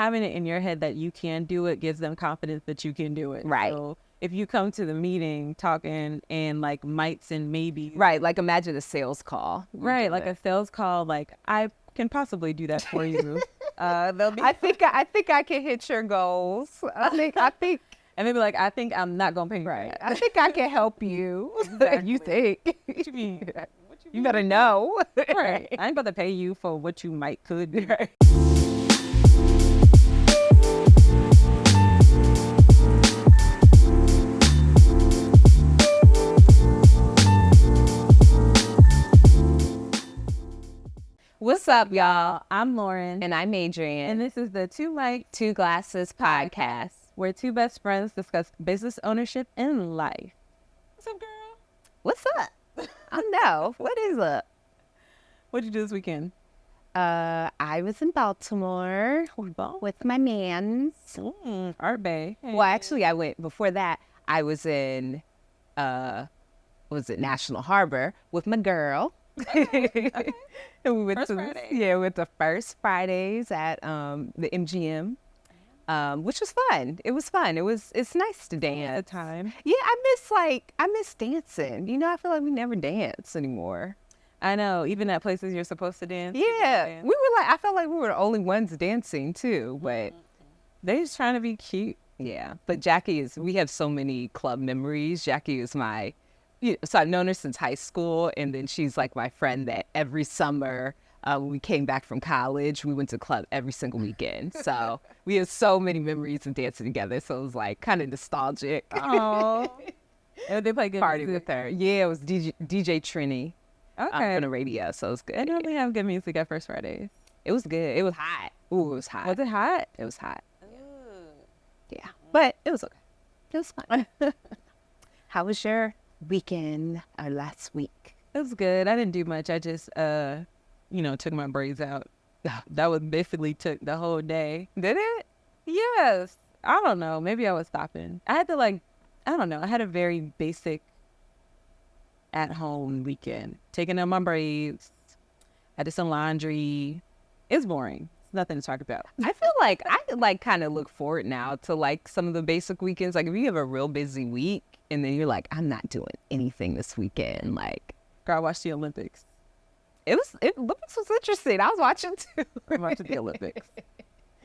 having it in your head that you can do it gives them confidence that you can do it. Right. So if you come to the meeting talking and like mights and maybes. Right. Like imagine a sales call. Right. Like a sales call, like I can possibly do that for you. They'll be I think I can hit your goals. I think and they'll be like, I think I'm not gonna pay you. right. I think I can help you. Exactly. You think. What you mean? You better know. Right. I ain't about to pay you for what you might could do. Right. What's up, y'all? I'm Lauren. And I'm Adrian. And this is the Two Glasses podcast. where two best friends discuss business ownership and life. What's up, girl? What's up? I know. What is up? What'd you do this weekend? I was in Baltimore with my mans. Art Bay. Hey. Well, actually, I went before that. I was in, National Harbor with my girl. Okay. And we went First to Fridays. we went to First Fridays at the MGM, which was fun. It was fun. It's nice to dance. At the time. Yeah, I miss dancing. You know, I feel like we never dance anymore. I know. Even at places you're supposed to dance. Yeah, we were like, I felt like we were the only ones dancing too, but They just trying to be cute. yeah. But we have so many club memories. Jackie is so I've known her since high school, and then she's like my friend that every summer when we came back from college, we went to club every single weekend. So we have so many memories of dancing together. So it was like kind of nostalgic. Oh. And they play good Party music. with her. Yeah, it was DJ Trini Okay. on the radio, so it was They good. normally have good music at First Fridays. It was good. It was hot. Ooh, it was hot. Was it hot? It was hot. Yeah, but it was okay. It was fun. How was your weekend or last week? It was good. I didn't do much. I just, took my braids out. That was basically took the whole day. Did it? Yes. I don't know. Maybe I was stopping. I had to I don't know. I had a very basic at-home weekend. Taking out my braids. I did some laundry. It's boring. It's nothing to talk about. I feel like I kind of look forward now to like some of the basic weekends. Like if you have a real busy week and then you're like, I'm not doing anything this weekend. Like Girl, I watched the Olympics. Olympics was interesting. I was watching too. I watched the Olympics.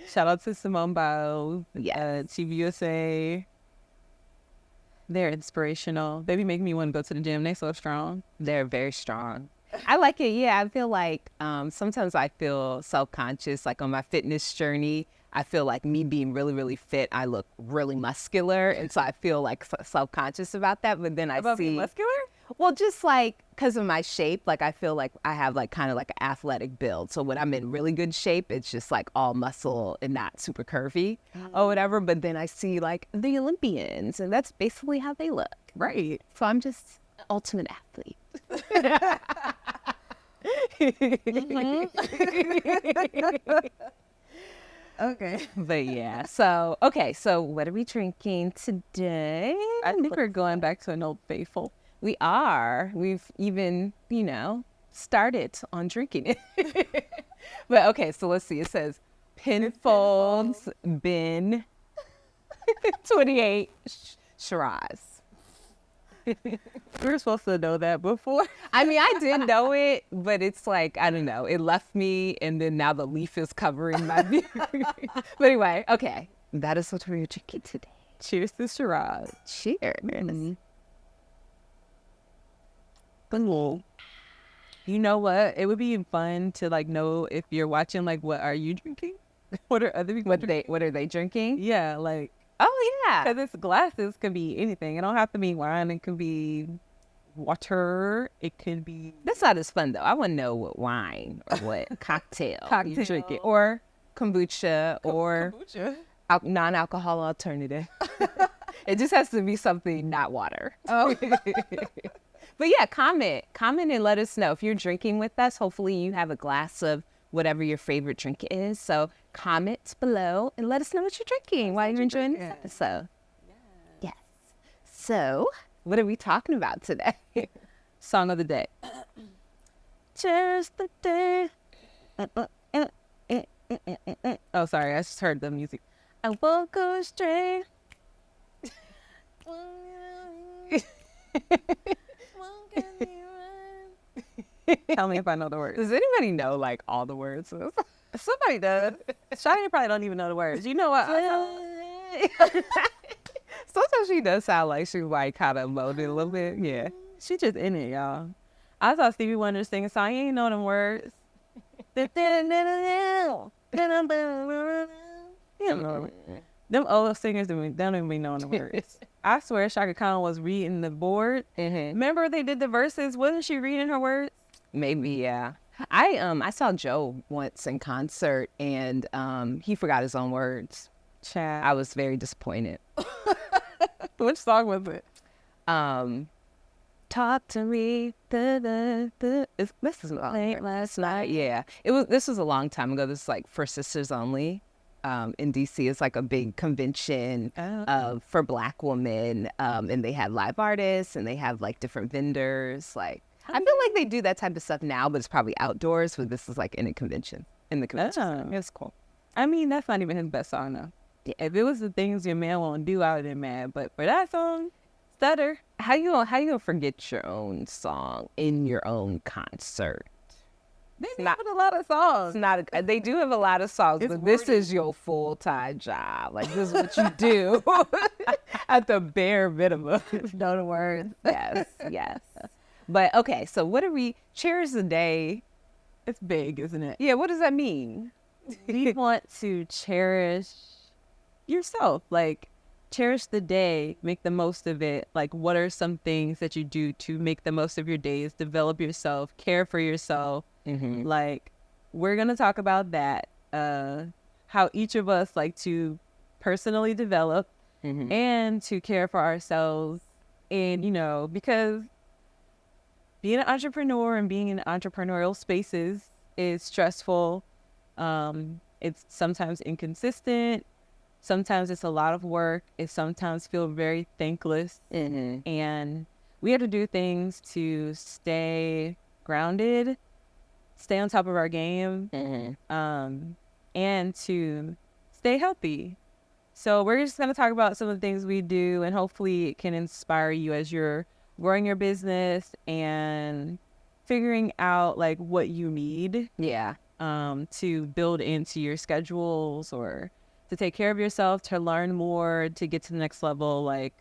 Shout out to Simone Biles. Yes. Team USA. They're inspirational. They be making me want to go to the gym. They so strong. They're very strong. I like it. Yeah, I feel like sometimes I feel self-conscious. Like on my fitness journey, I feel like me being really, really fit, I look really muscular. And so I feel like self-conscious about that. But then I About see, being muscular? well, just like because of my shape, like I feel like I have like kind of like an athletic build. So when I'm in really good shape, it's just like all muscle and not super curvy or whatever. But then I see like the Olympians and that's basically how they look. Right. So I'm just an ultimate athlete. Okay. But yeah, so what are we drinking today? I think we're going back to an old faithful. We are. We've even, started on drinking it. But okay, so let's see. It says Penfolds Ben 28 Shiraz. We were supposed to know that before. I mean, I did know it, but it's like, I don't know. It left me, and then now the leaf is covering my view. But anyway, okay. That is what we're drinking today. Cheers to Shiraz. Cheers. You know what? It would be fun to know if you're watching, what are you drinking? What are other people drinking? What are they drinking? Yeah, Oh, yeah. because it's glasses could be anything. It don't have to be wine. It could be water. It could be That's not as fun, though. I want to know what wine or what cocktail you're drinking. Or kombucha or kombucha. non-alcohol alternative. It just has to be something not water. Oh. But yeah, comment and let us know if you're drinking with us. Hopefully you have a glass of whatever your favorite drink is. So comment below and let us know what you're drinking while you're enjoying this episode. Yes. So what are we talking about today? Song of the day. Just the day. Oh, sorry, I just heard the music. I won't go astray. Tell me if I know the words. Does anybody know like all the words? Somebody does. Shawty probably don't even know the words. You know what? Sometimes she does sound like she like kind of moaning a little bit. Yeah. She just in it, y'all. I saw Stevie Wonder sing a song. You ain't know them words. You don't know them. Them old singers don't even be knowing the words. I swear Shaka Khan was reading the board. Remember they did the verses? Wasn't she reading her words? Maybe, yeah. I saw Joe once in concert and he forgot his own words. Chad. I was very disappointed. Which song was it? Talk to me. This is late last night. Yeah, this was a long time ago. This is like for Sisters Only. In DC, it's like a big convention for Black women, and they have live artists and they have like different vendors. Like I feel like they do that type of stuff now, but it's probably outdoors. But this is like in a convention. In the convention, it's cool. I mean, that's not even his best song though. Yeah. If it was the things your man won't do, I would have been mad. But for that song, stutter. How you gonna forget your own song in your own concert? They have a lot of songs. They do have a lot of songs, but this is your full-time job. Like, this is what you do at the bare minimum. Know the words. Yes. But, okay, so what do we... Cherish the day. It's big, isn't it? Yeah, what does that mean? We want to cherish yourself. Like, cherish the day. Make the most of it. Like, what are some things that you do to make the most of your days? Develop yourself. Care for yourself. Like, we're going to talk about that, how each of us like to personally develop and to care for ourselves. And, you know, because being an entrepreneur and being in entrepreneurial spaces is stressful. It's sometimes inconsistent. Sometimes it's a lot of work. It sometimes feels very thankless. And we have to do things to stay grounded, stay on top of our game, and to stay healthy. So we're just going to talk about some of the things we do, and hopefully it can inspire you as you're growing your business and figuring out like what you need to build into your schedules or to take care of yourself, to learn more, to get to the next level. Like,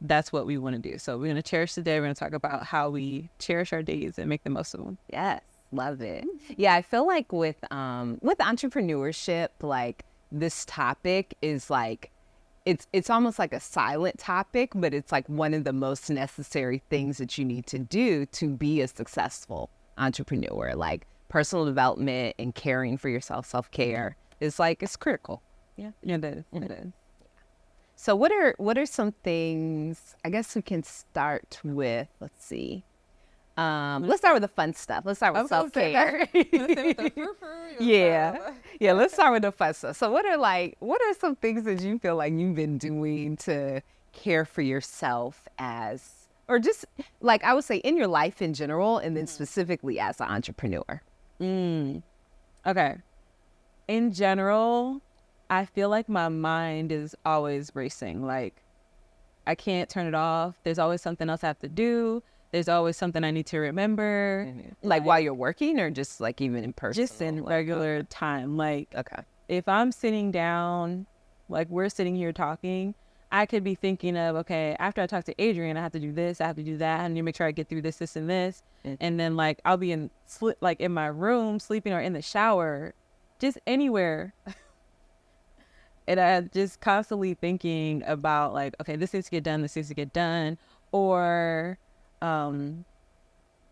that's what we want to do. So we're going to cherish the day. We're going to talk about how we cherish our days and make the most of them. Yes. Love it. Yeah, I feel like with entrepreneurship, like this topic is like it's almost like a silent topic, but it's like one of the most necessary things that you need to do to be a successful entrepreneur. Like personal development and caring for yourself, self-care is like it's critical. Yeah, it is. It is. So what are some things? I guess we can start with. Let's see. Let's start with the fun stuff. Let's start with self-care. Yeah. Let's start with the fun stuff. So what are some things that you feel like you've been doing to care for yourself or just like I would say in your life in general, and then specifically as an entrepreneur? Okay. In general, I feel like my mind is always racing. Like I can't turn it off. There's always something else I have to do. There's always something I need to remember. Like while you're working or just like even in person? Just in regular time. Like, if I'm sitting down, like we're sitting here talking, I could be thinking of, okay, after I talk to Adrian, I have to do this, I have to do that. I need to make sure I get through this, this, and this. And then like I'll be in my room sleeping or in the shower, just anywhere. And I'm just constantly thinking about like, okay, this needs to get done, this needs to get done. Or...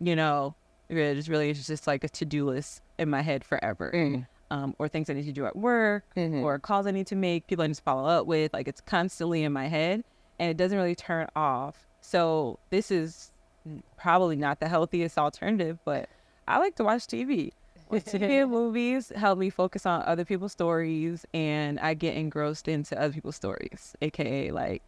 you know, it's just like a to-do list in my head forever. Or things I need to do at work, or calls I need to make, people I need to follow up with. Like it's constantly in my head and it doesn't really turn off. So this is probably not the healthiest alternative, but I like to watch TV. TV and movies help me focus on other people's stories, and I get engrossed into other people's stories, aka like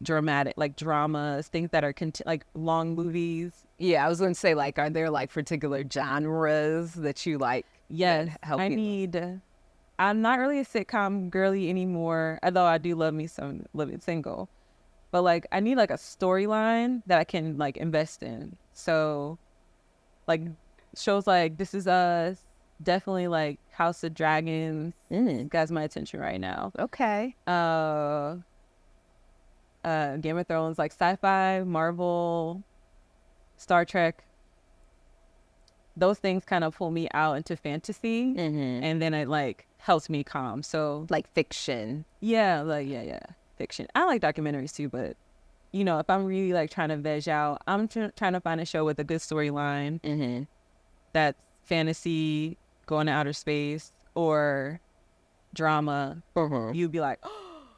dramatic, like dramas, things that are like long movies. Yeah, I was going to say, like, are there like particular genres that you like? Yes, help I you? need. I'm not really a sitcom girly anymore, although I do love me some Living Single. But like, I need like a storyline that I can like invest in. So like shows like This Is Us, definitely like House of Dragons got my attention right now. Okay. Uh, Game of Thrones, like sci-fi, Marvel, Star Trek. Those things kind of pull me out into fantasy, and then it like helps me calm. So Like fiction. yeah, like yeah, fiction. I like documentaries too, but you know, if I'm really like trying to veg out, I'm trying to find a show with a good storyline that's fantasy, going to outer space, or drama. You'd be like,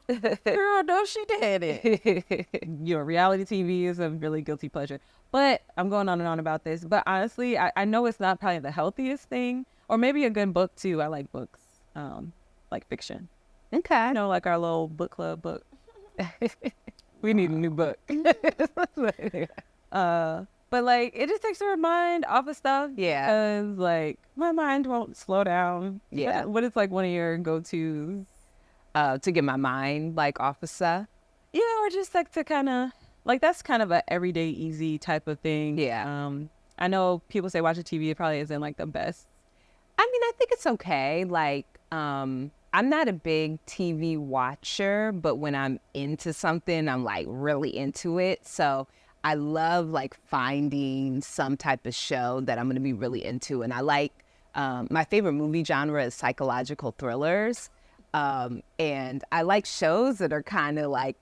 girl, no, she did it. You know, reality TV is a really guilty pleasure. But I'm going on and on about this. But honestly, I know it's not probably the healthiest thing, or maybe a good book too. I like books, like fiction. Okay. You know, like our little book club book. We need a new book. But like it just takes your mind off of stuff. Yeah. Because like my mind won't slow down. Yeah. What is like one of your go-tos? To get my mind like off of stuff. Yeah, or just like to kind of like that's kind of a everyday easy type of thing. Yeah. I know people say watching TV it probably isn't like the best. I mean, I think it's okay. Like, I'm not a big TV watcher, but when I'm into something, I'm like really into it. So I love like finding some type of show that I'm going to be really into. And I like, my favorite movie genre is psychological thrillers. And I like shows that are kind of like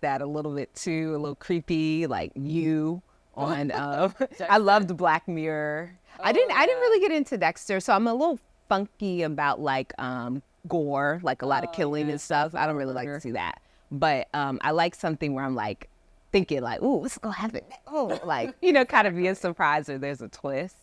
that a little bit too, a little creepy, like You on, I loved Black Mirror. I didn't really get into Dexter, so I'm a little funky about like gore, like a lot of killing and stuff. I don't really like to see that. But I like something where I'm like thinking like, ooh, what's gonna happen? Oh, like, you know, kind of being surprised or there's a twist.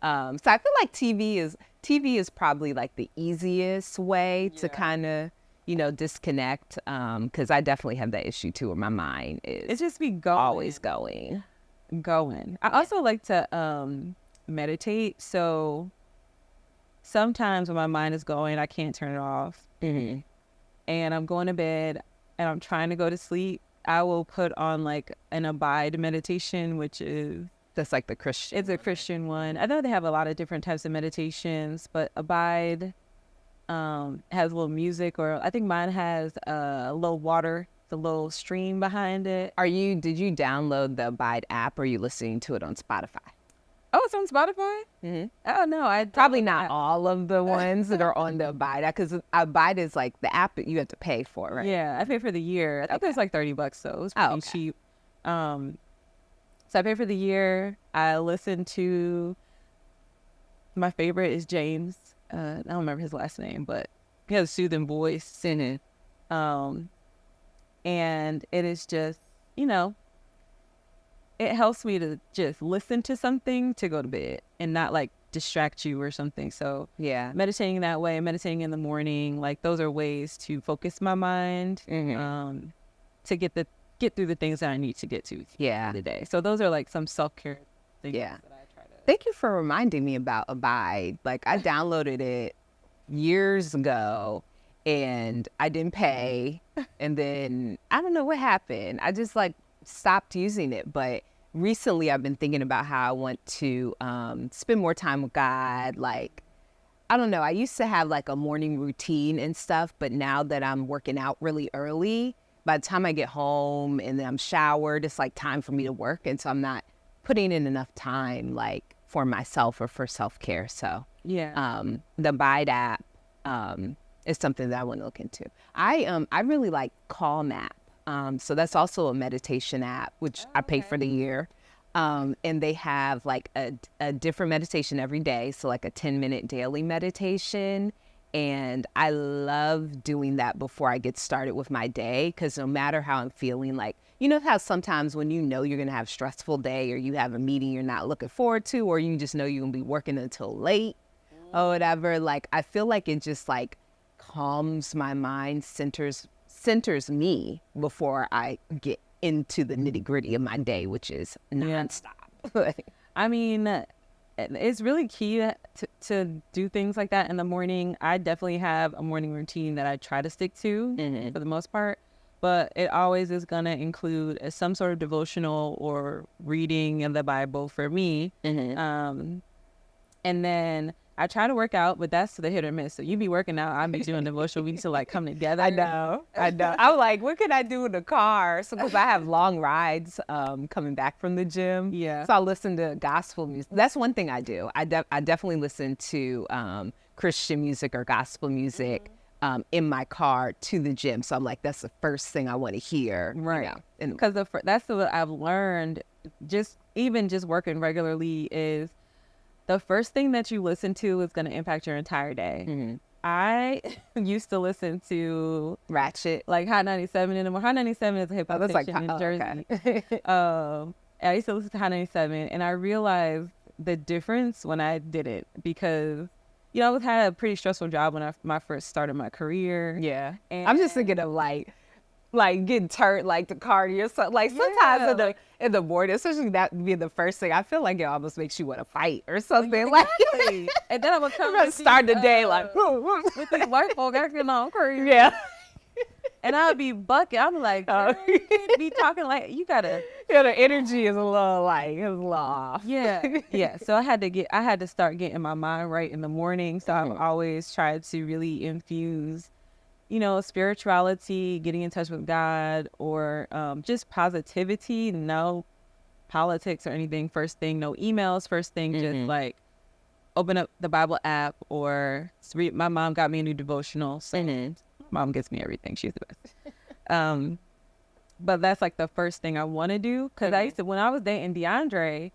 So I feel like TV is probably like the easiest way to kind of, you know, disconnect. Because I definitely have that issue too, where my mind is It's just be going. always going. I also like to meditate. So sometimes when my mind is going, I can't turn it off. And I'm going to bed and I'm trying to go to sleep. I will put on like an abide meditation, which is That's like the Christian. it's a Christian one. I know they have a lot of different types of meditations, but abide has a little music, or I think mine has a little water, the little stream behind it. Did you download the Abide app or are you listening to it on Spotify? Oh, it's on Spotify? Oh, no. I Probably not all of the ones that are on the Abide app, because Abide is like the app that you have to pay for, right? Yeah, I pay for the year. I think it was like $30 though. It was pretty cheap. So I pay for the year. I listen to, my favorite is James. I don't remember his last name, but he has a soothing voice in it. And it is just, you know, it helps me to just listen to something to go to bed and not like distract you or something. So Yeah. meditating that way, meditating in the morning, like those are ways to focus my mind, to get through the things that I need to get to the day. So those are like some self-care things that I try to. Thank you for reminding me about Abide. Like, I downloaded it years ago and I didn't pay. And then I don't know what happened. I just like stopped using it. But recently I've been thinking about how I want to spend more time with God. Like, I don't know. I used to have like a morning routine and stuff, but now that I'm working out really early, by the time I get home and then I'm showered, it's like time for me to work. And so I'm not putting in enough time like for myself or for self-care. So the Abide app is something that I want to look into. I really like Calm app. So that's also a meditation app, which I pay for the year. And they have like a different meditation every day. So like a 10-minute daily meditation. And I love doing that before I get started with my day, because no matter how I'm feeling, like, you know how sometimes when you know you're going to have a stressful day, or you have a meeting you're not looking forward to, or you just know you're going to be working until late or whatever, like I feel like it just like calms my mind, centers me before I get into the nitty gritty of my day, which is nonstop. I mean, it's really key to do things like that in the morning. I definitely have a morning routine that I try to stick to for the most part, but it always is going to include some sort of devotional or reading of the Bible for me. And then I try to work out, but that's the hit or miss. So you be working out, I be doing devotional. We need to like come together. I know. I'm like, what can I do in the car? So because I have long rides coming back from the gym. Yeah. So I listen to gospel music. That's one thing I do. I definitely listen to Christian music or gospel music in my car to the gym. So I'm like, that's the first thing I want to hear. Right. Because that's what I've learned just working regularly is the first thing that you listen to is going to impact your entire day. I used to listen to Ratchet, like Hot 97 in the morning. Hot 97 is a hip hop station in Jersey. Okay. I used to listen to Hot 97, and I realized the difference when I did it because, you know, I had a pretty stressful job when I first started my career. Yeah. And I'm just thinking of like getting turned like the cardio. So like sometimes in the morning, especially that being the first thing, I feel like it almost makes you want to fight or something. Exactly. Like, and then I would come to start the day like with these white folk acting all crazy. Yeah. And I would be bucking. I'm like, you can't be talking like you gotta. Yeah, the energy is a little off. Yeah, yeah. So I had to start getting my mind right in the morning. So I've always tried to really infuse, you know, spirituality, getting in touch with God, or just positivity. No politics or anything first thing. No emails first thing. Just like open up the Bible app or read. My mom got me a new devotional. So mom gets me everything. She's the best. But that's like the first thing I want to do. Because I used to, when I was dating DeAndre,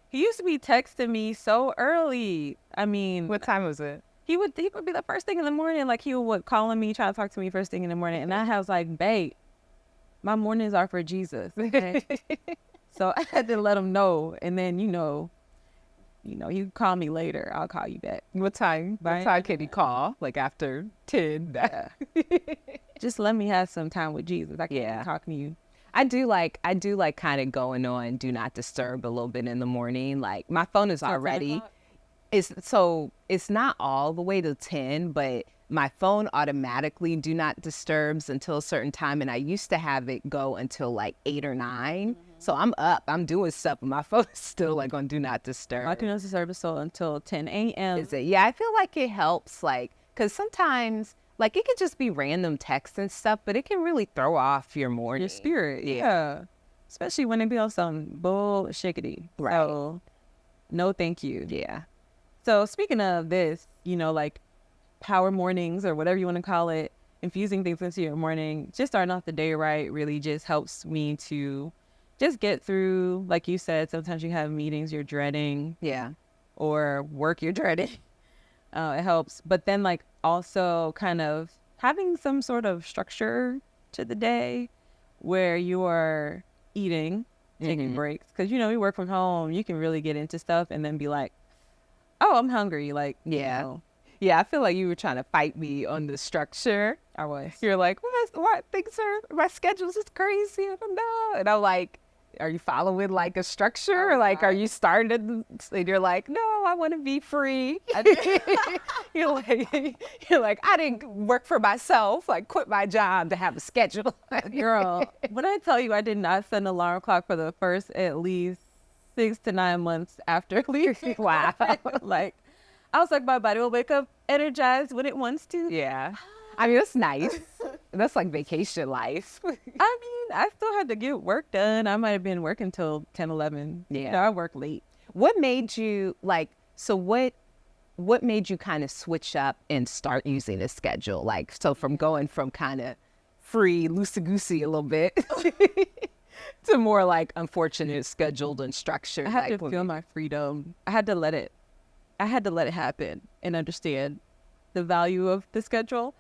he used to be texting me so early. I mean, What time was it? He would be the first thing in the morning. Like he would calling me, trying to talk to me first thing in the morning. And I was like, babe, my mornings are for Jesus. Okay? So I had to let him know. And then, you know, you call me later. I'll call you back. What time? Right? What time can he call? Like after 10? Yeah. Just let me have some time with Jesus. I can't talk to you. I do like kind of going on do not disturb a little bit in the morning. Like my phone is already it's not all the way to 10, but my phone automatically do not disturbs until a certain time, and I used to have it go until like 8 or 9. So I'm up, I'm doing stuff, but my phone is still like on do not disturb. I do not disturb until 10 a.m. Is it? Yeah, I feel like it helps, like, because sometimes like it could just be random texts and stuff, but it can really throw off your morning. Your spirit, yeah. Especially when it be on some bullshickety. Right. So, no thank you. Yeah. So speaking of this, you know, like power mornings or whatever you want to call it, infusing things into your morning, just starting off the day right really just helps me to just get through, like you said, sometimes you have meetings you're dreading. Yeah. Or work you're dreading. It helps. But then like also kind of having some sort of structure to the day where you are eating, taking breaks. Because, you know, you work from home, you can really get into stuff and then be like, oh, I'm hungry. Like, yeah. You know. Yeah, I feel like you were trying to fight me on the structure. I was. You're like, what? Things are, my schedule's just crazy. I don't know. And I'm like, are you following like a structure? Or like, are you starting? And you're like, no, I want to be free. you're like, I didn't work for myself. Like, quit my job to have a schedule. Girl, when I tell you I did not set an alarm clock for the first at least 6 to 9 months after leaving. Wow. Like, I was like, my body will wake up energized when it wants to. Yeah. I mean, that's nice. That's like vacation life. I mean, I still had to get work done. I might have been working till 10, 11. Yeah. You know, I work late. What made you like, so what made you kind of switch up and start using a schedule? Like, so from going from kind of free, loosey-goosey a little bit to more like unfortunate, scheduled and structured. I had like, to feel my freedom. I had to let it happen and understand the value of the schedule.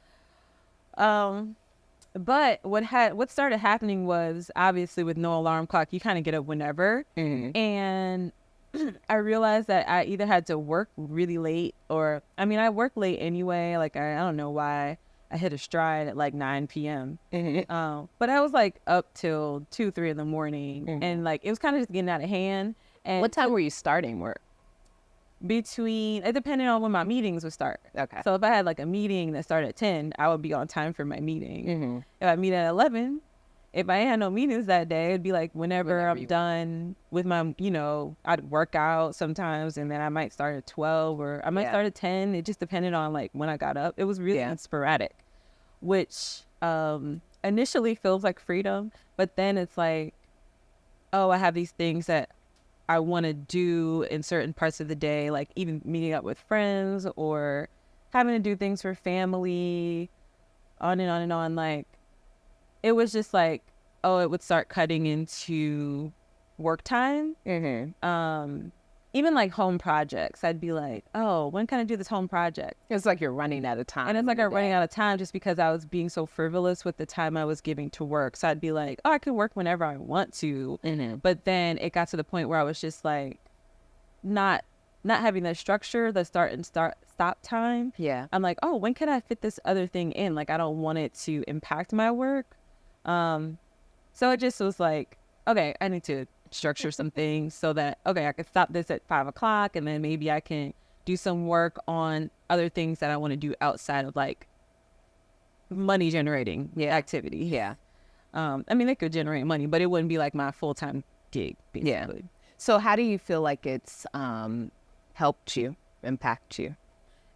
But what started happening was obviously with no alarm clock, you kind of get up whenever. And I realized that I either had to work really late or, I mean, I work late anyway. Like, I don't know why I hit a stride at like 9 p.m. But I was like up till 2, 3 in the morning. And like, it was kind of just getting out of hand. And what time were you starting work? between, it depended on when my meetings would start. Okay. So if I had like a meeting that started at 10, I would be on time for my meeting. Mm-hmm. If I meet at 11, if I had no meetings that day, it'd be like whenever I'm done with my, I'd work out sometimes, and then I might start at 12 or I might start at 10. It just depended on like when I got up. It was really sporadic, which initially feels like freedom, but then it's like, oh, I have these things that I want to do in certain parts of the day, like even meeting up with friends or having to do things for family, on and on and on. Like, it was just like, oh, it would start cutting into work time. Even like home projects, I'd be like, oh, when can I do this home project? It's like you're running out of time. And it's like I'm running out of time just because I was being so frivolous with the time I was giving to work. So I'd be like, oh, I could work whenever I want to. But then it got to the point where I was just like, not having the structure, the stop time. Yeah. I'm like, oh, when can I fit this other thing in? Like, I don't want it to impact my work. So it just was like, okay, I need to structure some things so that, okay, I could stop this at 5 o'clock, and then maybe I can do some work on other things that I want to do outside of like money generating activity. Yeah. I mean, they could generate money, but it wouldn't be like my full-time gig, basically. Yeah. So how do you feel like it's helped you, impact you?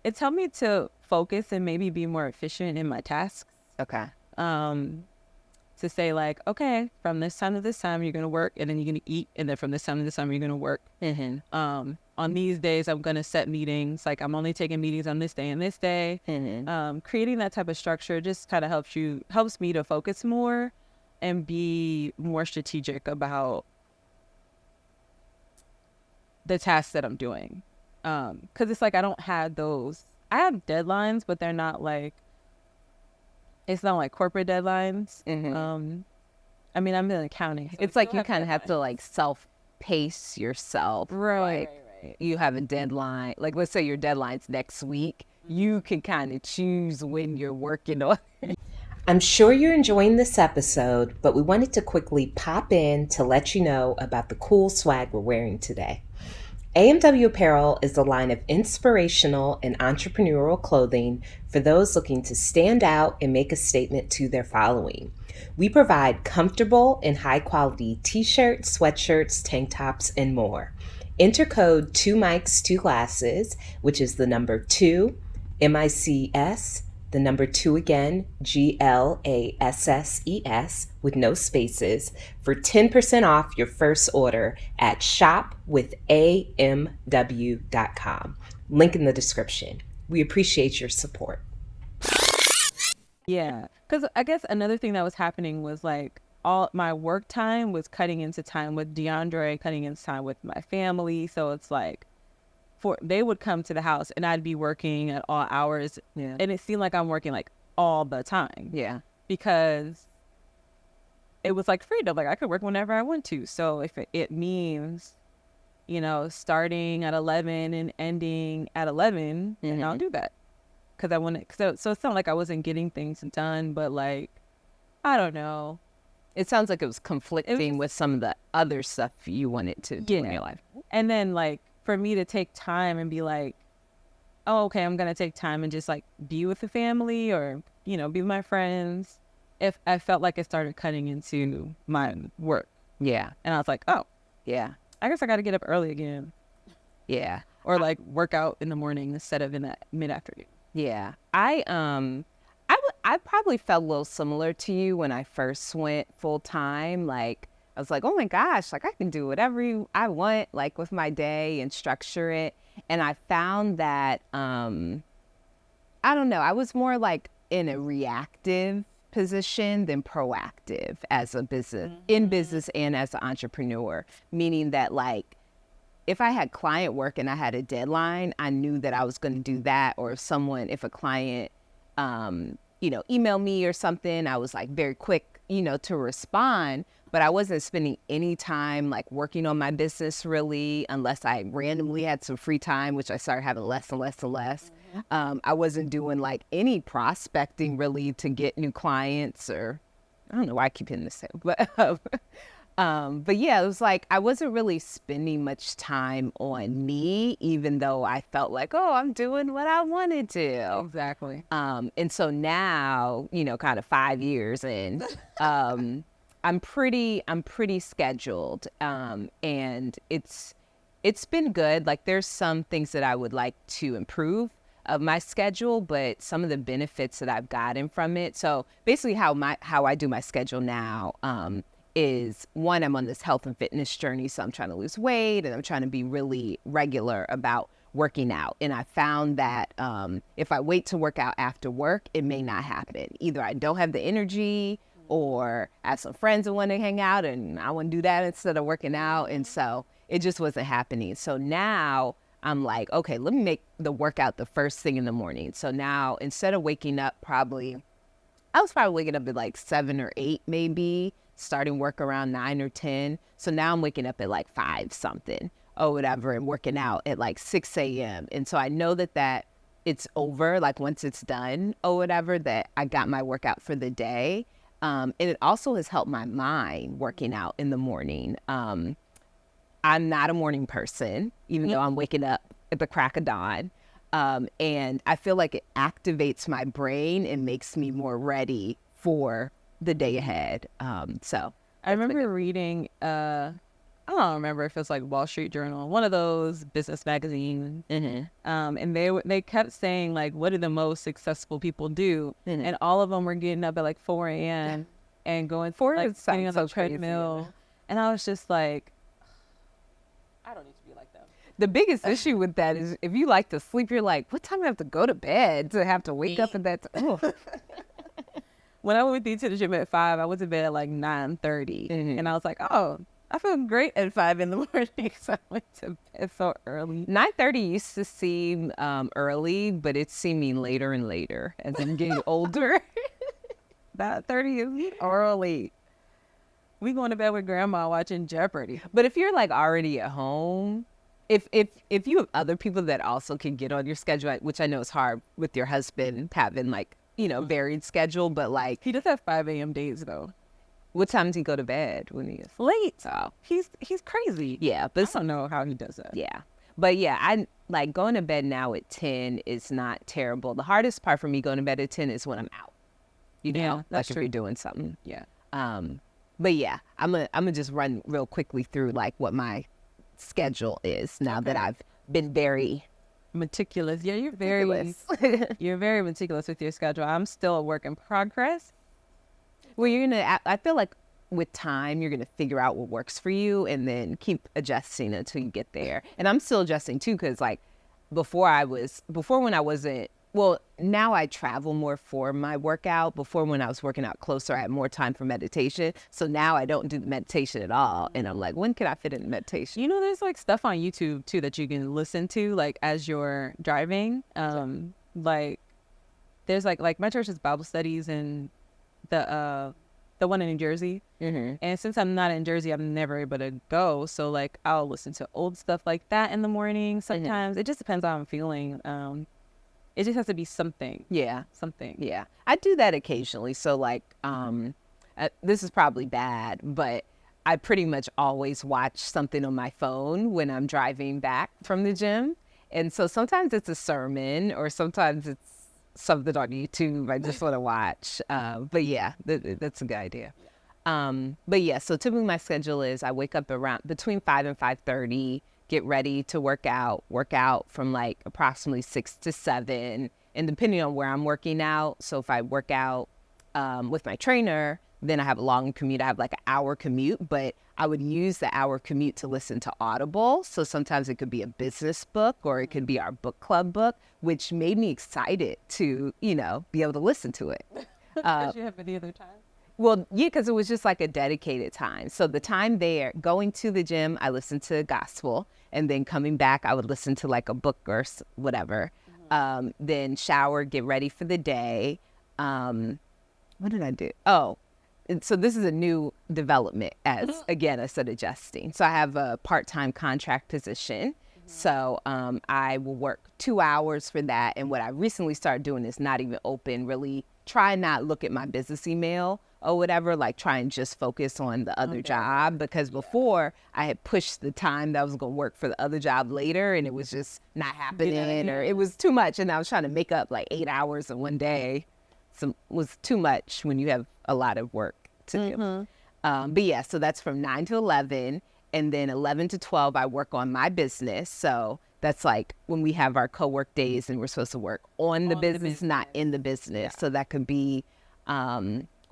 It's helped me to focus and maybe be more efficient in my tasks. Okay. To say like, okay, from this time to this time you're gonna work, and then you're gonna eat, and then from this time to this time you're gonna work. On these days I'm gonna set meetings, like I'm only taking meetings on this day and this day. Creating that type of structure just kind of helps me to focus more and be more strategic about the tasks that I'm doing. Because it's like I don't have those. I have deadlines, but they're not like, it's not like corporate deadlines. I mean, I'm in accounting. So it's like you kind of have to like self-pace yourself. Right. You have a deadline. Like, let's say your deadline's next week. You can kind of choose when you're working on it. I'm sure you're enjoying this episode, but we wanted to quickly pop in to let you know about the cool swag we're wearing today. AMW Apparel is a line of inspirational and entrepreneurial clothing for those looking to stand out and make a statement to their following. We provide comfortable and high-quality t-shirts, sweatshirts, tank tops, and more. Enter code 2mics2glasses, which is the number 2, MICS, the number 2 again, GLASSES, with no spaces, for 10% off your first order at shopwithamw.com. Link in the description. We appreciate your support. Yeah, because I guess another thing that was happening was like all my work time was cutting into time with DeAndre, cutting into time with my family. So it's like, they would come to the house and I'd be working at all hours. Yeah. And it seemed like I'm working like all the time. Yeah. Because it was like freedom. Like I could work whenever I want to. So if it means, starting at 11 and ending at 11, and I'll do that. Because I want to. So it's not like I wasn't getting things done, but like, I don't know. It sounds like it was conflicting with some of the other stuff you wanted to do in your life. And then like, for me to take time and be like, oh, okay, I'm going to take time and just like be with the family or, be with my friends. If I felt like it started cutting into my work. Yeah. And I was like, oh, yeah, I guess I got to get up early again. Yeah. Or like work out in the morning instead of in the mid-afternoon. Yeah. I probably felt a little similar to you when I first went full time. Like, I was like, oh my gosh, like I can do whatever I want, like with my day and structure it. And I found that, I don't know, I was more like in a reactive position than proactive as a business, in business and as an entrepreneur. Meaning that like, if I had client work and I had a deadline, I knew that I was going to do that. Or if a client, emailed me or something, I was like very quick, to respond. But I wasn't spending any time like working on my business really, unless I randomly had some free time, which I started having less and less and less. I wasn't doing like any prospecting really to get new clients, or I don't know why I keep hitting this, but But yeah, it was like I wasn't really spending much time on me, even though I felt like, oh, I'm doing what I wanted to. Exactly. And so now, kind of 5 years in, I'm pretty scheduled. And it's been good. Like there's some things that I would like to improve of my schedule, but some of the benefits that I've gotten from it. So basically how I do my schedule now, is one, I'm on this health and fitness journey. So I'm trying to lose weight and I'm trying to be really regular about working out. And I found that if I wait to work out after work, it may not happen. Either I don't have the energy or I have some friends that want to hang out and I want to do that instead of working out. And so it just wasn't happening. So now I'm like, okay, let me make the workout the first thing in the morning. So now instead of waking up I was probably waking up at like 7 or 8 maybe, starting work around 9 or 10. So now I'm waking up at like 5 something or whatever and working out at like 6 a.m. And so I know that it's over, like once it's done or whatever, that I got my workout for the day. And it also has helped my mind working out in the morning. I'm not a morning person, even though I'm waking up at the crack of dawn. And I feel like it activates my brain and makes me more ready for the day ahead. So I remember reading, I don't remember if it's like Wall Street Journal, one of those business magazines. And they kept saying like, what do the most successful people do? And all of them were getting up at like 4 a.m. and going getting on the treadmill. And I was just like, I don't need to be like them. The biggest issue with that is if you like to sleep, you're like, what time do I have to go to bed to have to wake up at that time? When I went to the gym at 5, I went to bed at like 9:30. And I was like, oh, I feel great at 5 in the morning. So I went to bed so early. 9:30 used to seem early, but it's seeming later and later as I'm getting older. 9:30 is early. We going to bed with grandma watching Jeopardy. But if you're like already at home, if you have other people that also can get on your schedule, which I know is hard with your husband having like, varied schedule, but like He does have 5 a.m. days though. what time does he go to bed when he is? Late. Oh, He's crazy. yeah, I but don't know how he does that. yeah. But yeah, I like going to bed now at 10 is not terrible. The hardest part for me going to bed at 10 is when I'm out. Yeah, that's like true. if you're doing something. Yeah. But yeah, I'm gonna just run real quickly through like what my schedule is now that I've been very Meticulous. Yeah, you're very you're very meticulous with your schedule. I'm still a work in progress. well. I feel like with time you're gonna figure out what works for you and then keep adjusting until you get there. And I'm still adjusting too, because like before when I wasn't. Well, now I travel more for my workout. Before, when I was working out closer, I had more time for meditation. So now I don't do the meditation at all. And I'm like, when can I fit in meditation? You know, there's like stuff on YouTube too that you can listen to like as you're driving. Like there's like my church's Bible studies and the one in New Jersey. And since I'm not in Jersey, I'm never able to go. So like I'll listen to old stuff like that in the morning. Sometimes it just depends on how I'm feeling. It just has to be something. Yeah. Something. Yeah. I do that occasionally. So like, this is probably bad, but I pretty much always watch something on my phone when I'm driving back from the gym. And so sometimes it's a sermon or sometimes it's something on YouTube I just want to watch. But yeah, that's a good idea. But yeah, so typically my schedule is I wake up around between 5 and 5:30, get ready to work out from like approximately 6 to 7. And depending on where I'm working out, so if I work out with my trainer, then I have a long commute. I have like an hour commute, but I would use the hour commute to listen to Audible. So sometimes it could be a business book or it could be our book club book, which made me excited to, be able to listen to it. Did you have any other time? Well, yeah, because it was just like a dedicated time. So the time there, going to the gym, I listened to gospel. And then coming back, I would listen to like a book or whatever. Then shower, get ready for the day. What did I do? Oh, so this is a new development as, again, I said adjusting. So I have a part-time contract position. So I will work 2 hours for that. And what I recently started doing is not even open really try not look at my business email or whatever, like try and just focus on the other job, because before I had pushed the time that I was going to work for the other job later, and it was just not happening, or it was too much, and I was trying to make up like 8 hours in one day. So it was too much when you have a lot of work to do. But yeah, so that's from 9 to 11, and then 11 to 12 I work on my business. So that's like when we have our co-work days and we're supposed to work on the business, not in the business. So that could be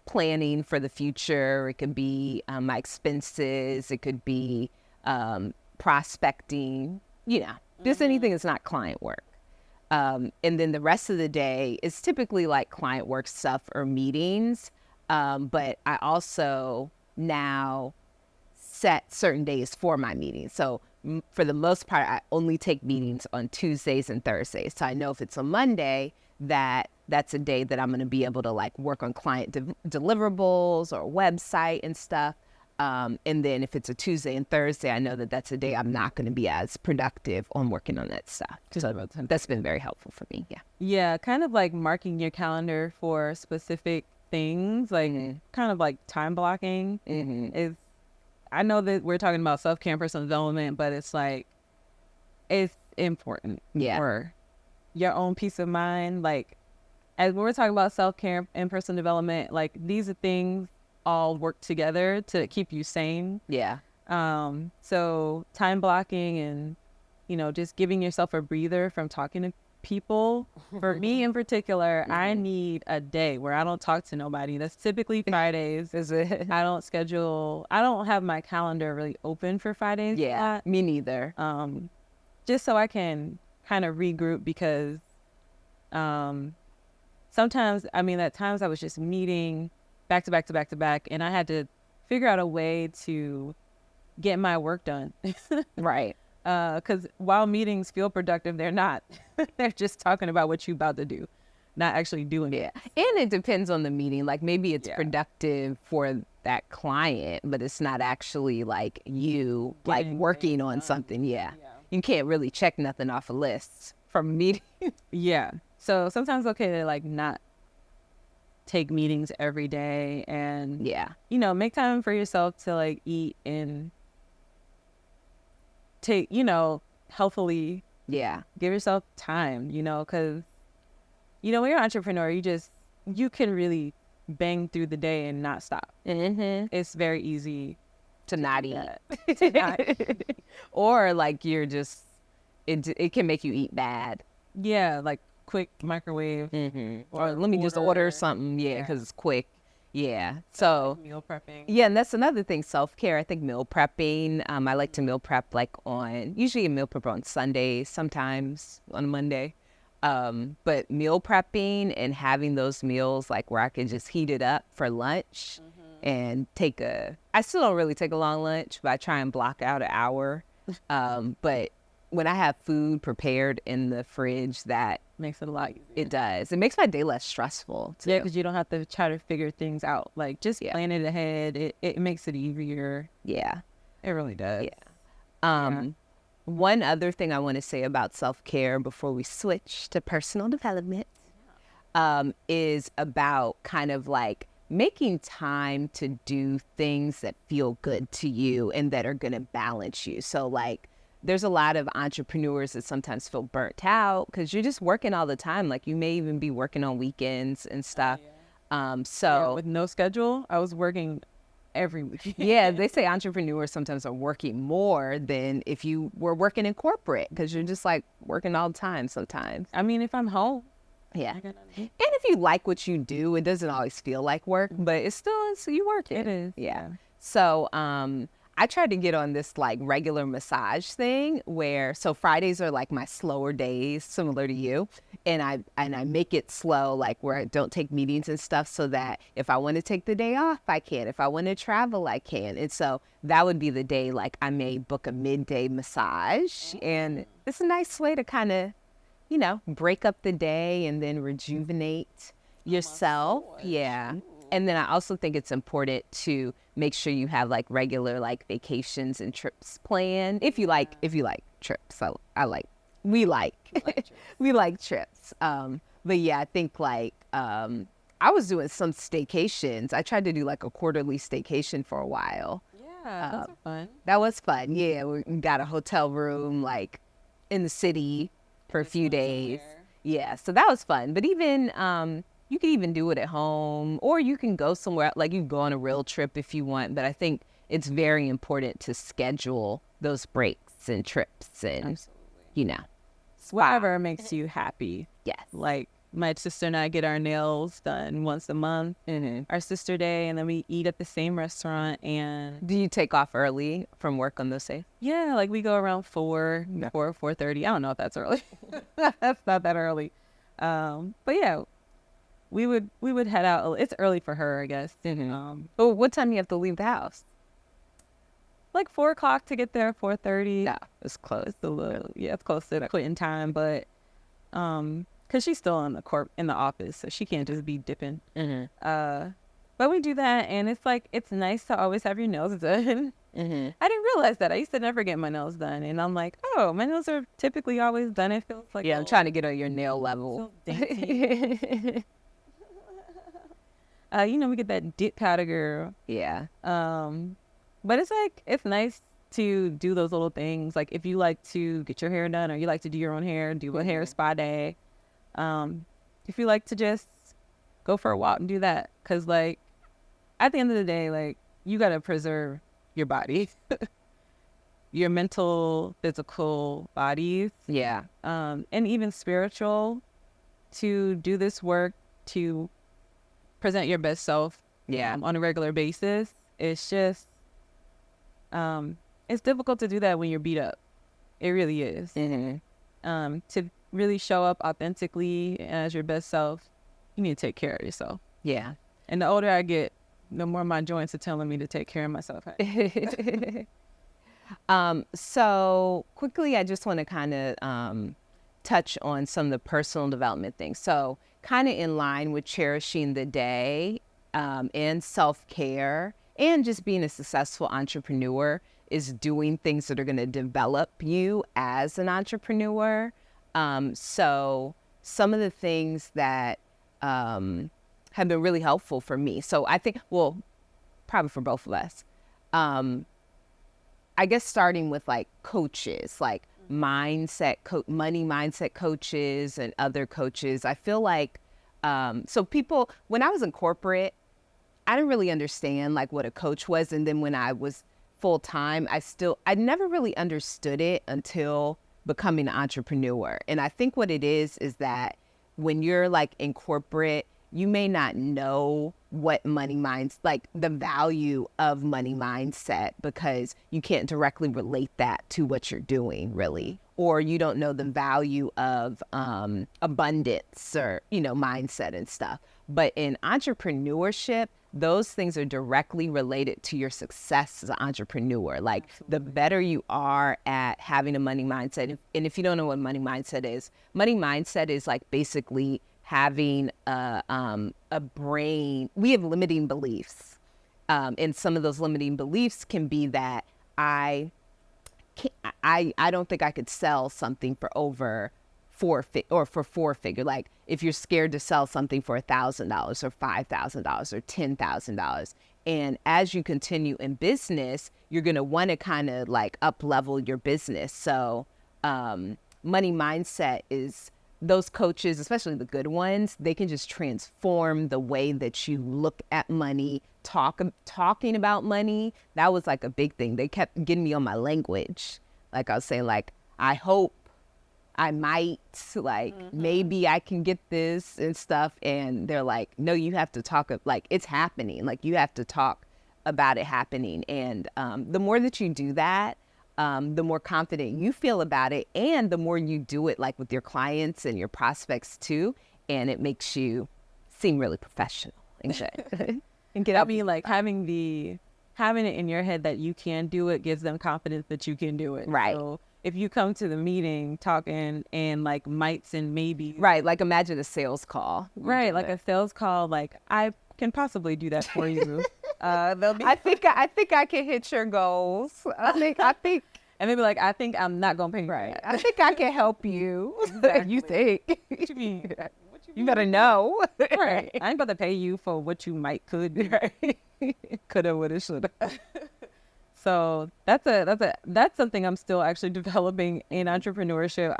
planning for the future. It could be my expenses. It could be prospecting, just anything that's not client work. And then the rest of the day is typically like client work stuff or meetings. But I also now set certain days for my meetings. So for the most part, I only take meetings on Tuesdays and Thursdays. So I know if it's a Monday, that's a day that I'm going to be able to like work on client deliverables or website and stuff. And then if it's a Tuesday and Thursday, I know that that's a day I'm not going to be as productive on working on that stuff. So that's been very helpful for me. Yeah. Yeah, kind of like marking your calendar for specific things, like kind of like time blocking is, I know that we're talking about self-care and personal development, but it's like, it's important for your own peace of mind. Like, as we're talking about self-care and personal development, like these are things all work together to keep you sane. Yeah. So time blocking and, just giving yourself a breather from talking to people. For me in particular, I need a day where I don't talk to nobody. That's typically Fridays. I don't have my calendar really open for Fridays. Yeah, me neither. Just so I can kind of regroup, because sometimes, at times I was just meeting back to back to back to back, and I had to figure out a way to get my work done. Right. Because while meetings feel productive, they're not. They're just talking about what you're about to do, not actually doing it. And it depends on the meeting. Like maybe it's productive for that client, but it's not actually like you like working on something. Yeah. You can't really check nothing off a list from a meeting. Yeah. So sometimes it's okay to like not take meetings every day, and make time for yourself to like eat and take, healthily. Yeah. Give yourself time, because, when you're an entrepreneur, you can really bang through the day and not stop. It's very easy to not eat. Or like you're just, it can make you eat bad. Yeah, like quick microwave. Or let me just order something, because it's quick. Yeah. So meal prepping. Yeah, and that's another thing, self-care. I think meal prepping. I like to meal prep usually a meal prep on Sundays, sometimes on a Monday. But meal prepping and having those meals like where I can just heat it up for lunch and I still don't really take a long lunch, but I try and block out an hour. But when I have food prepared in the fridge, that makes it a lot easier. It does. It makes my day less stressful too. Yeah, because you don't have to try to figure things out. Like just plan it ahead. It makes it easier. Yeah, it really does. Yeah. One other thing I want to say about self-care before we switch to personal development is about kind of like making time to do things that feel good to you and that are going to balance you. So like, there's a lot of entrepreneurs that sometimes feel burnt out because you're just working all the time. Like you may even be working on weekends and stuff. With no schedule, I was working every week. Yeah, they say entrepreneurs sometimes are working more than if you were working in corporate, because you're just like working all the time sometimes. If I'm home. Yeah. And if you like what you do, it doesn't always feel like work, but it's still, you work it. It is. Yeah. So, I tried to get on this like regular massage thing so Fridays are like my slower days, similar to you. And I make it slow, like where I don't take meetings and stuff, so that if I want to take the day off, I can. If I want to travel, I can. And so that would be the day, like I may book a midday massage, and it's a nice way to kind of, break up the day and then rejuvenate yourself. Yeah. And then I also think it's important to make sure you have like regular like vacations and trips planned. If you like trips. We like trips. But yeah, I think like I was doing some staycations. I tried to do like a quarterly staycation for a while. Yeah, those are fun. That was fun. Yeah, we got a hotel room like in the city for a few days. Yeah, so that was fun. But even you can even do it at home, or you can go somewhere like you can go on a real trip if you want. But I think it's very important to schedule those breaks and trips, and Absolutely. you know, Whatever makes you happy. yes, Like my sister and I get our nails done once a month, our sister day, and then we eat at the same restaurant. And Do you take off early from work on those days? yeah, like we go around 4:30. I don't know if that's early. That's not that early. But yeah, we would head out. It's early for her, I guess. Oh, what time you have to leave the house? Like 4 o'clock to get there. 4:30. Yeah, it's close. It's a little, yeah, it's close to quitting time, but because she's still in the office, so she can't just be dipping. But we do that, and it's like it's nice to always have your nails done. I didn't realize that. I used to never get my nails done, and I'm like, oh, my nails are typically always done. It feels like Yeah, I'm trying to get on your nail level. dainty. We get that dip powder, girl. Yeah. But it's like it's nice to do those little things. Like if you like to get your hair done, or you like to do your own hair, do a hair spa day. If you like to just go for a walk and do that, because like at the end of the day, like you gotta preserve your body, your mental, physical bodies, Yeah. and even spiritual, to do this work to present your best self. Yeah. On a regular basis. It's just it's difficult to do that when you're beat up. It really is. To really show up authentically as your best self, you need to take care of yourself. Yeah. And the older I get, the more my joints are telling me to take care of myself. So quickly, I just want to kind of touch on some of the personal development things. So kind of in line with cherishing the day and self-care and just being a successful entrepreneur is doing things that are going to develop you as an entrepreneur. So some of the things that have been really helpful for me. So I think, well, probably for both of us, I guess starting with like coaches, like money mindset coaches and other coaches. I feel like, so people, when I was in corporate, I didn't really understand like what a coach was. And then when I was full time, I never really understood it until becoming an entrepreneur. And I think what it is that when you're like in corporate, you may not know what like the value of money mindset, because you can't directly relate that to what you're doing really, or you don't know the value of abundance or, mindset and stuff. But in entrepreneurship, those things are directly related to your success as an entrepreneur. Like the better you are at having a money mindset. And if you don't know what money mindset is like basically having a brain. We have limiting beliefs. And some of those limiting beliefs can be that I don't think I could sell something for over four figure. Like if you're scared to sell something for $1,000 or $5,000 or $10,000. And as you continue in business, you're going to want to kind of like up level your business. So money mindset is those coaches, especially the good ones, they can just transform the way that you look at money, talking about money. That was like a big thing. They kept getting me on my language. Like I was saying, like, I hope, I might, like, maybe I can get this and stuff. And they're like, no, you have to talk, like, it's happening. Like, you have to talk about it happening. And the more that you do that, the more confident you feel about it, and the more you do it, like with your clients and your prospects too, and it makes you seem really professional and good. And get out. I mean, like having it in your head that you can do it gives them confidence that you can do it. Right. So if you come to the meeting talking and like mights and maybes. Right. Like imagine a sales call. Right. Like a sales call. Like I can possibly do that for you. I think I can hit your goals. I think. And they'll be like, I think I'm not gonna pay you. Right. I think I can help you. Exactly. You think? What you mean? What you You better know. Right. I ain't about to pay you for what you could do. Coulda, woulda, shoulda. So that's something I'm still actually developing in entrepreneurship.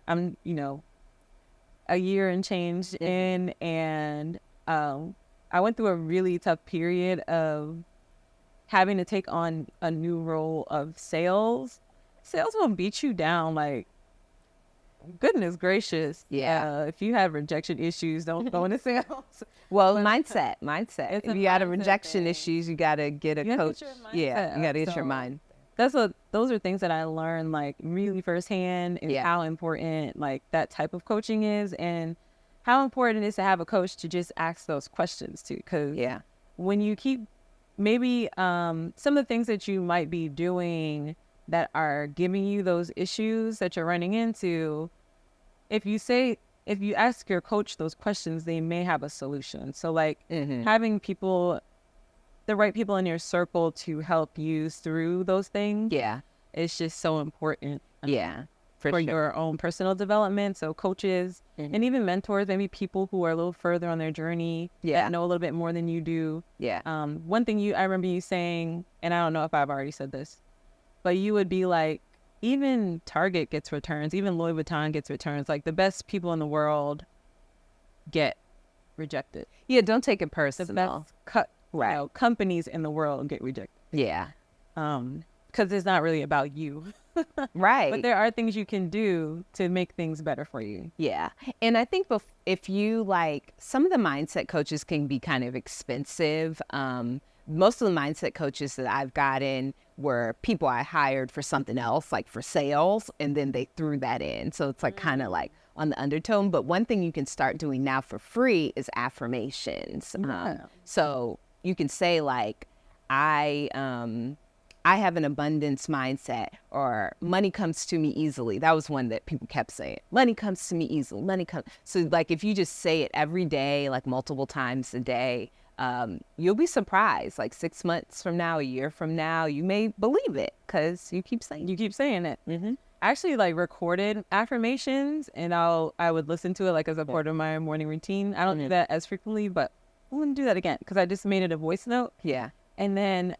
I'm a year and change in, and I went through a really tough period of having to take on a new role of sales. Sales will beat you down, like, goodness gracious. Yeah. If you have rejection issues, don't go into sales. Well, But mindset. it's If a you got a mindset rejection thing. issues, you got to get a You gotta coach. get your Yeah, mindset you got to up. get your So mind. those are things that I learned, like, really firsthand, is Yeah. how important, like, that type of coaching is, and how important it is to have a coach to just ask those questions too. Because Yeah. when you keep, maybe some of the things that you might be doing that are giving you those issues that you're running into, if you ask your coach those questions, they may have a solution. So, like, having the right people in your circle to help you through those things, Yeah. is just so important. Yeah. For sure. your own personal development. So coaches and even mentors, maybe people who are a little further on their journey, Yeah. that know a little bit more than you do. Yeah. One thing I remember you saying, and I don't know if I've already said this, but you would be like, even Target gets returns, even Louis Vuitton gets returns. Like, the best people in the world get rejected. Yeah, don't take it The personal. best Right. companies in the world get rejected. Yeah. Because it's not really about you. Right. But there are things you can do to make things better for you. Yeah. And I think if you like, some of the mindset coaches can be kind of expensive. Most of the mindset coaches that I've gotten were people I hired for something else, like for sales, and then they threw that in. So it's like kind of like on the undertone. But one thing you can start doing now for free is affirmations. So you can say, like, I have an abundance mindset, or money comes to me easily. That was one that people kept saying. Money comes to me easily. Money comes. So, like, if you just say it every day, like multiple times a day, you'll be surprised. Like 6 months from now, a year from now, you may believe it because you keep saying it. You keep saying it. I actually, like, recorded affirmations, and I would listen to it, like, as a part of my morning routine. I don't do that as frequently, but I'm gonna do that again because I just made it a voice note. Yeah. And then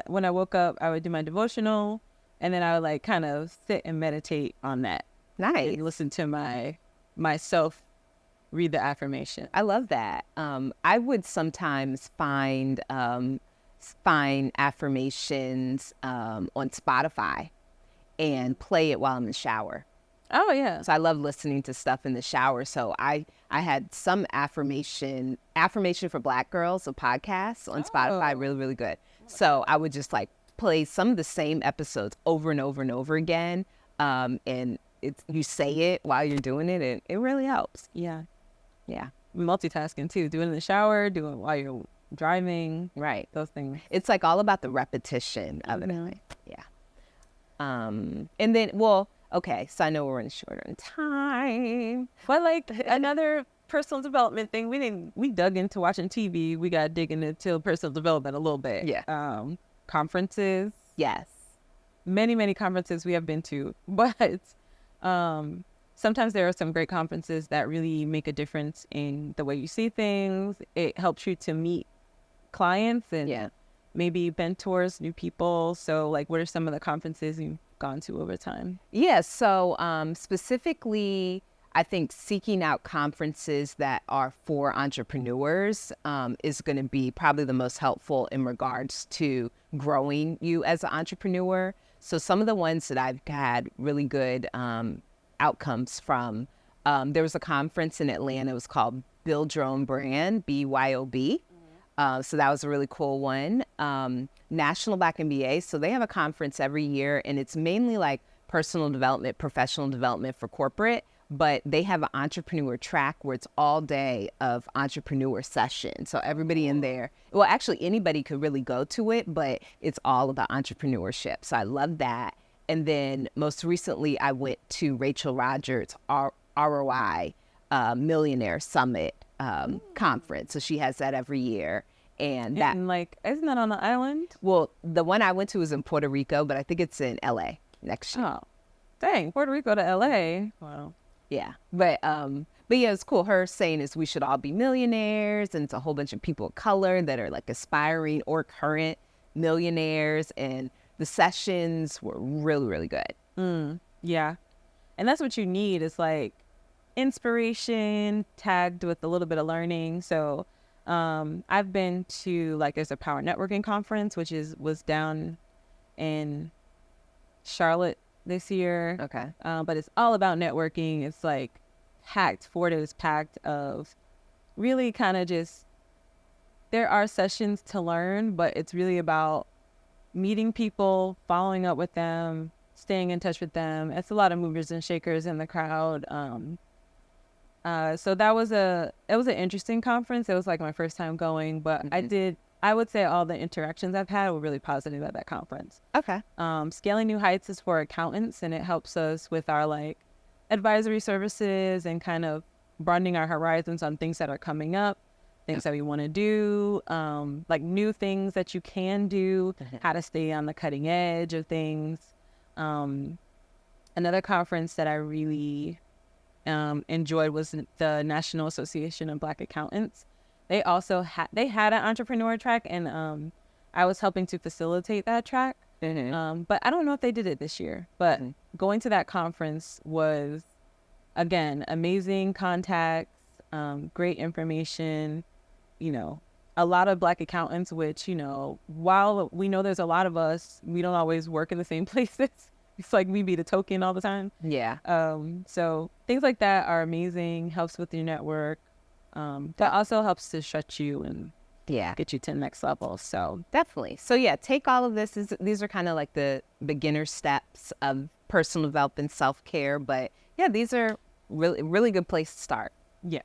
when I woke up, I would do my devotional, and then I would, like, kind of sit and meditate on that. Nice. And listen to myself read the affirmation. I love that. I would sometimes find affirmations on Spotify and play it while I'm in the shower. Oh yeah. So I love listening to stuff in the shower. So I had some affirmation for Black girls, a podcast on Spotify, really, really good. So I would just, like, play some of the same episodes over and over and over again. And you say it while you're doing it, and it really helps. Yeah. Yeah. Multitasking too, doing it in the shower, doing it while you're driving. Right. Those things. It's like all about the repetition of it. Yeah. And then, well, okay, so I know we're running short on time. But, like, another personal development thing, we dug into watching TV. We got digging into personal development a little bit. Yeah. Conferences. Yes. Many, many conferences we have been to. But sometimes there are some great conferences that really make a difference in the way you see things. It helps you to meet clients and maybe mentors, new people. So, like, what are some of the conferences you've gone to over time? Yeah, so specifically, I think seeking out conferences that are for entrepreneurs is going to be probably the most helpful in regards to growing you as an entrepreneur. So some of the ones that I've had really good outcomes from, there was a conference in Atlanta. It was called Build Your Own Brand, BYOB. So that was a really cool one. National Black MBA. So they have a conference every year, and it's mainly like personal development, professional development for corporate, but they have an entrepreneur track where it's all day of entrepreneur sessions. So everybody in there, well, actually anybody could really go to it, but it's all about entrepreneurship. So I love that. And then most recently, I went to Rachel Rogers' ROI Millionaire Summit conference. So she has that every year. And that, like, isn't that on the island? well, the one I went to was in Puerto Rico, but I think it's in LA next year. Oh, dang, Puerto Rico to LA. Wow. Yeah. But yeah, it's cool. Her saying is we should all be millionaires, and it's a whole bunch of people of color that are like aspiring or current millionaires, and the sessions were really, really good. Yeah. And that's what you need is like inspiration tagged with a little bit of learning. So I've been to like there's a power networking conference was down in Charlotte this year. Okay. But it's all about networking. It's like packed, 4 days packed of really kind of just there are sessions to learn, but it's really about meeting people, following up with them, staying in touch with them. It's a lot of movers and shakers in the crowd. So it was an interesting conference. It was like my first time going, but I would say all the interactions I've had were really positive at that conference. Okay. Scaling New Heights is for accountants, and it helps us with our like advisory services and kind of broadening our horizons on things that are coming up, things that we want to do, like new things that you can do, how to stay on the cutting edge of things. Another conference that I really enjoyed was the National Association of Black Accountants. They also had an entrepreneur track, and I was helping to facilitate that track. But I don't know if they did it this year. But going to that conference was, again, amazing contacts, great information. You know, a lot of Black accountants, which while we know there's a lot of us, we don't always work in the same places. It's like we be the token all the time. Yeah. So things like that are amazing. Helps with your network. That also helps to stretch you and get you to the next level. So definitely. So yeah, take all of this. These are kind of like the beginner steps of personal development, self-care. But yeah, these are really, really good place to start. yeah.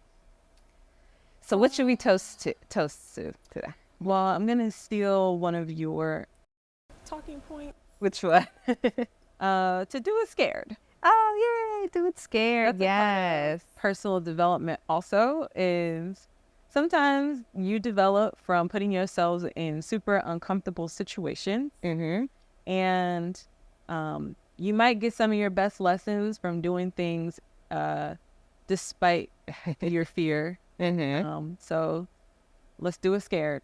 So what should we toast to today? Well, I'm gonna steal one of your talking points. Which one? To do it scared. Oh, yay, do it scared. Yes. Personal development also is sometimes you develop from putting yourselves in super uncomfortable situations. And you might get some of your best lessons from doing things despite your fear. So let's do it scared.